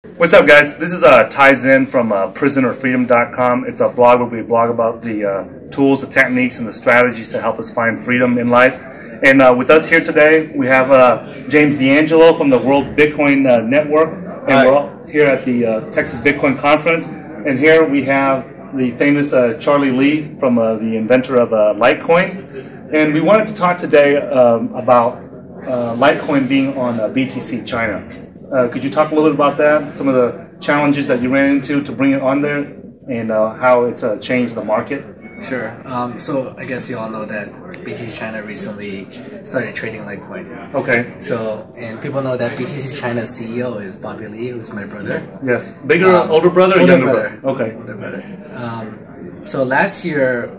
What's up, guys? This is Ty Zin from prisonerfreedom.com. It's a blog where we blog about the tools, the techniques, and the strategies to help us find freedom in life. And with us here today, we have James D'Angelo from the World Bitcoin Network. And we're all here at the Texas Bitcoin Conference. And here we have the famous Charlie Lee from the inventor of Litecoin. And we wanted to talk today about Litecoin being on BTC China. Could you talk a little bit about that, some of the challenges that you ran into to bring it on there, and how it's changed the market? Sure. So I guess you all know that BTC China recently started trading Litecoin. Okay. So, and people know that BTC China's CEO is Bobby Lee, who's my brother. Yes. Bigger, older brother or younger brother? Okay. Older brother. So last year,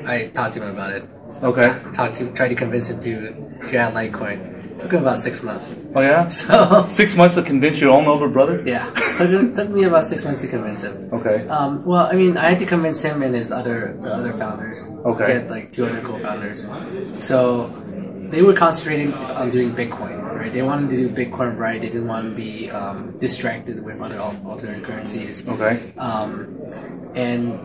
I talked to him about it. Okay. Tried to convince him to add Litecoin. Took him about 6 months. Oh yeah? So 6 months to convince your own older brother? Yeah. Took me about 6 months to convince him. Okay. Well, I mean, I had to convince him and his other founders. Okay. He had like 2 other co-founders. So they were concentrating on doing Bitcoin, right? They wanted to do Bitcoin right. They didn't want to be distracted with other alternate currencies. Okay. And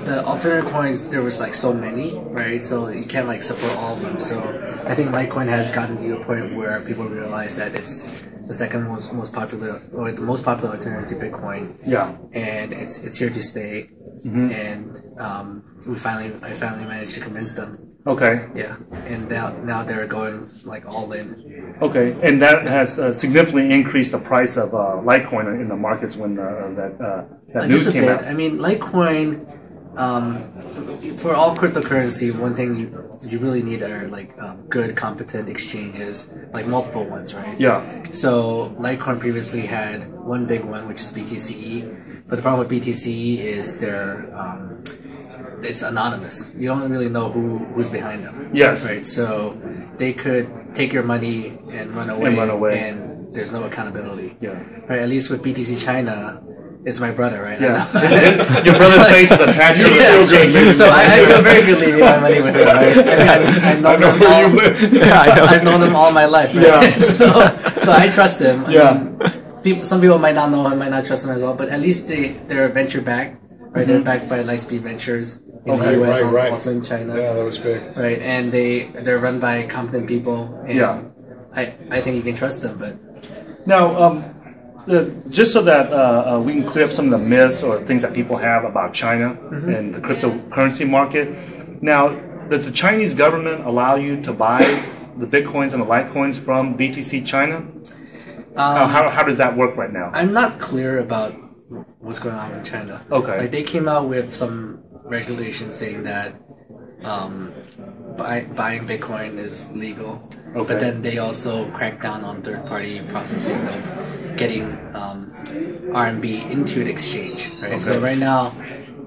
the alternate coins, there was like so many, right? So you can't like support all of them. So I think Litecoin has gotten to a point where people realize that it's the second most popular, or the most popular alternative to Bitcoin. Yeah. And it's here to stay. Mm-hmm. And I finally managed to convince them. Okay. Yeah. And now they're going like all in. Okay. And that has significantly increased the price of Litecoin in the markets when that news came out. I mean, Litecoin, for all cryptocurrency, one thing you really need are like good, competent exchanges, like multiple ones, right? Yeah. So Litecoin previously had one big one, which is BTC, but the problem with BTC is it's anonymous. You don't really know who's behind them. Yes. Right. So they could take your money and run away, and there's no accountability. Yeah. Right. At least with BTC China, it's my brother, right? Yeah. Your brother's face is attached to it. Yeah. So I feel very good leaving my money with him, right? I've known him all my life, right? Yeah. So I trust him. Yeah. Some people might not know him, might not trust him as well, but at least they're venture backed, right? They're backed by Lightspeed Ventures in the US, also in China. Yeah, that was big. Right, and they're run by competent people. And yeah. I think you can trust them, but now. Just so that we can clear up some of the myths or things that people have about China and the cryptocurrency market. Now, does the Chinese government allow you to buy the Bitcoins and the Litecoins from BTC China? How does that work right now? I'm not clear about what's going on in China. Okay. Like they came out with some regulations saying that buying Bitcoin is legal. Okay. But then they also cracked down on third-party processing of getting RMB into the exchange. Right. Okay. So right now,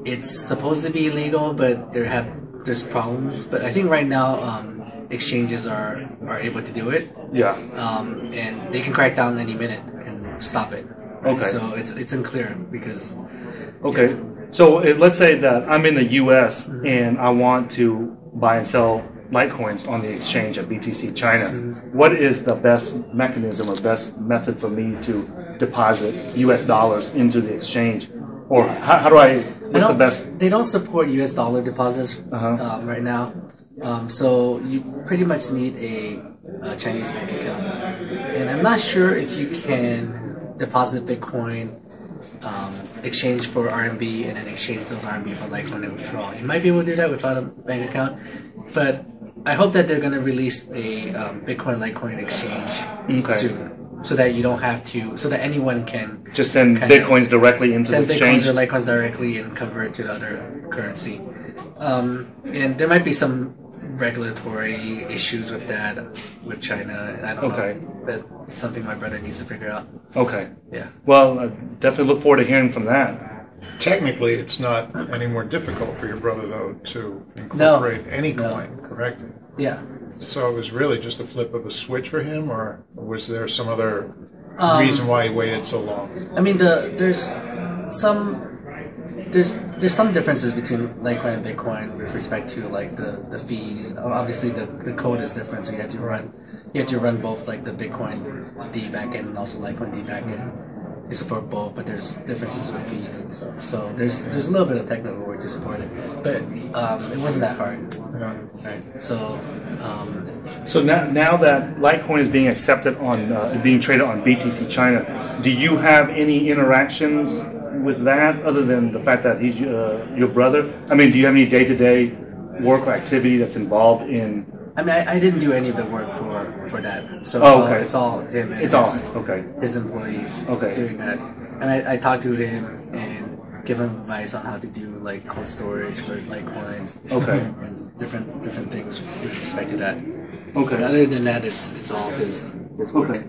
it's supposed to be legal, but there's problems. But I think right now, exchanges are able to do it. Yeah. And they can crack down any minute and stop it. Right? Okay. So it's unclear because. Okay. Yeah. So let's say that I'm in the U.S. and I want to buy and sell Litecoins on the exchange at BTC China. What is the best mechanism or best method for me to deposit U.S. dollars into the exchange? Or how do I, what's the best? They don't support U.S. dollar deposits right now. So you pretty much need a Chinese bank account. And I'm not sure if you can deposit Bitcoin, exchange for RMB, and then exchange those RMB for Litecoin and withdraw. You might be able to do that without a bank account, but I hope that they're going to release a Bitcoin Litecoin exchange soon, so that you don't have to, so that anyone can just send Bitcoins directly into the exchange. Send Bitcoins or Litecoins directly and convert to the other currency. And there might be some regulatory issues with that with China. I don't know, but it's something my brother needs to figure out. Okay. Yeah. Well, I definitely look forward to hearing from that. Technically, it's not any more difficult for your brother, though, to incorporate any coin, correct? Yeah. So it was really just a flip of a switch for him, or was there some other reason why he waited so long? I mean, there's some differences between Litecoin and Bitcoin with respect to like the fees. Obviously, the code is different, so you have to run both like the Bitcoin D backend and also Litecoin D backend. we support both, but there's differences with fees and stuff. So there's a little bit of technical work to support it, but it wasn't that hard. Right. So. So now that Litecoin is being accepted on, being traded on BTC China, do you have any interactions with that other than the fact that he's your brother? I mean, do you have any day-to-day work or activity that's involved in? I mean, I didn't do any of the work for that. So it's all him and his employees doing that. And I talked to him and give him advice on how to do like cold storage for Litecoins. And different things with respect to that. But other than that, it's all his work.